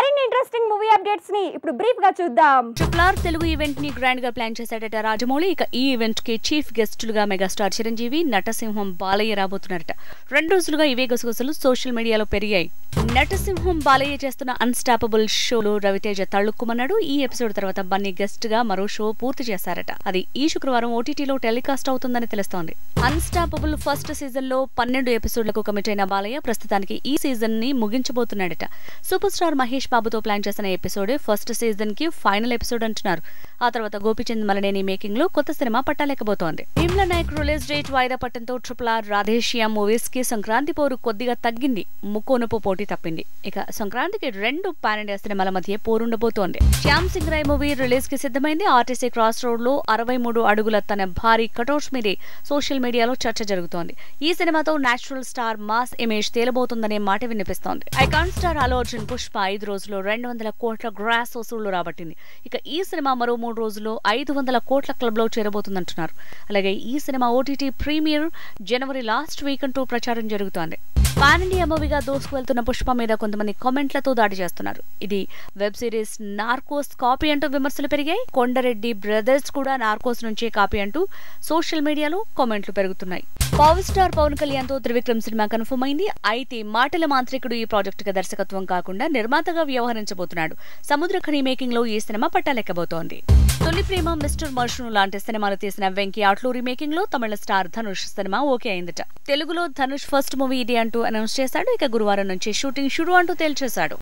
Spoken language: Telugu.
మరిన్ని ఇంట్రెస్టింగ్ మూవీ అప్డేట్స్ ని ఇప్పుడు బ్రీఫ్ గా చూద్దాం. ట్రిపుల్ తెలుగు ఈవెంట్ ని గ్రాండ్ గా ప్లాన్ చేశాడట రాజమౌళి. ఇక ఈ ఈవెంట్ కి చీఫ్ గెస్టులుగా మెగాస్టార్ చిరంజీవి, నటసింహం బాలయ్య రాబోతున్నారట. 2 రోజులుగా ఇవే గుసగుసలు సోషల్ మీడియాలో పెరిగాయి. నటసింహం బాలయ్య చేస్తున్న అన్స్టాపబుల్ షోలో రవితేజ తళుక్కుమన్నాడు. ఈ ఎపిసోడ్ తర్వాత బన్నీ గెస్ట్ గా మరో షో పూర్తి చేశారట. అది ఈ శుక్రవారం ఓటీటీలో టెలికాస్ట్ అవుతుందని తెలుస్తోంది. అన్స్టాపబుల్ ఫస్ట్ సీజన్ లో 12 ఎపిసోడ్లకు కమిట్ అయిన బాలయ్య ప్రస్తుతానికి ఈ సీజన్ ని ముగించబోతున్నాడట. సూపర్ స్టార్ మహేష్ బాబుతో ప్లాన్ చేసిన ఎపిసోడే ఫస్ట్ సీజన్ కి ఫైనల్ ఎపిసోడ్ అంటున్నారు. ఆ తర్వాత గోపీచంద్ మలనేని మేకింగ్ లో కొత్త సినిమా పట్టాలేకబోతోంది. భీమ్లా నాయక్ రిలీజ్ డేట్ వాయిదా పట్టడంతో RRR, రాధేశ్యాం మూవీస్ కి సంక్రాంతి పోరు కొద్దిగా తగ్గింది. ముక్కోనపు పోటీ తప్పింది. ఇక సంక్రాంతికి 2 పాన్ ఇండియా సినిమాల మధ్య పోరుండబోతోంది. శ్యామ్ సింగ్ రాయ్ మూవీ రిలీజ్ కి సిద్ధమైంది. ఆర్టీసీ క్రాస్ రోడ్ లో 63 అడుగుల తన భారీ కటౌట్స్ మీదే సోషల్ మీడియాలో చర్చ జరుగుతోంది. ఈ సినిమాతో నేచురల్ స్టార్ మాస్ ఇమేజ్ తేలబోతుందనే మాట వినిపిస్తోంది. ఐకాన్ స్టార్ అల్లు అర్జున్ పుష్ప 5 రోజుల్లో 200 కోట్ల గ్రాస్ వసూళ్లు రాబట్టింది. ఇక ఈ సినిమా మరో 3 రోజుల్లో 500 కోట్ల క్లబ్ లో చేరబోతుందంటున్నారు. అలాగే ఈ సినిమా ఓటీటీ ప్రీమియర్ జనవరి లాస్ట్ వీక్ అంటూ ప్రచారం జరుగుతోంది. పాన్ ఇండియా మూవీగా దూసుకు వెళ్తున్న పుష్ప మీద కొంతమంది కామెంట్లతో దాడి చేస్తున్నారు. ఇది వెబ్ సిరీస్ నార్కోస్ కాపీ అంటూ విమర్శలు పెరిగాయి. కొండరెడ్డి బ్రదర్స్ కూడా నార్కోస్ నుంచే కాపీ అంటూ సోషల్ మీడియాలో కామెంట్లు పెరుగుతున్నాయి. పవర్ స్టార్ పవన్ కళ్యాణ్ తో త్రివిక్రమ్ సినిమా కన్ఫర్మ్ అయింది. అయితే మాటల మాంత్రికుడు ఈ ప్రాజెక్ట్ కి దర్శకత్వం కాకుండా నిర్మాతగా వ్యవహరించబోతున్నాడు. సముద్రఖని మేకింగ్ లో ఈ సినిమా పట్టాలెక్కబోతోంది. తొలి ప్రేమ, మిస్టర్ మర్షును లాంటి సినిమాలు తీసిన వెంకీ అట్లూరి మేకింగ్ లో తమిళ స్టార్ ధనుష్ సినిమా ఓకే అయిందట. తెలుగులో ధనుష్ ఫస్ట్ మూవీ ఇదే అంటూ అనౌన్స్ చేశాడు. ఇక గురువారం నుంచి షూటింగ్ షురు అంటూ తేల్చేశాడు.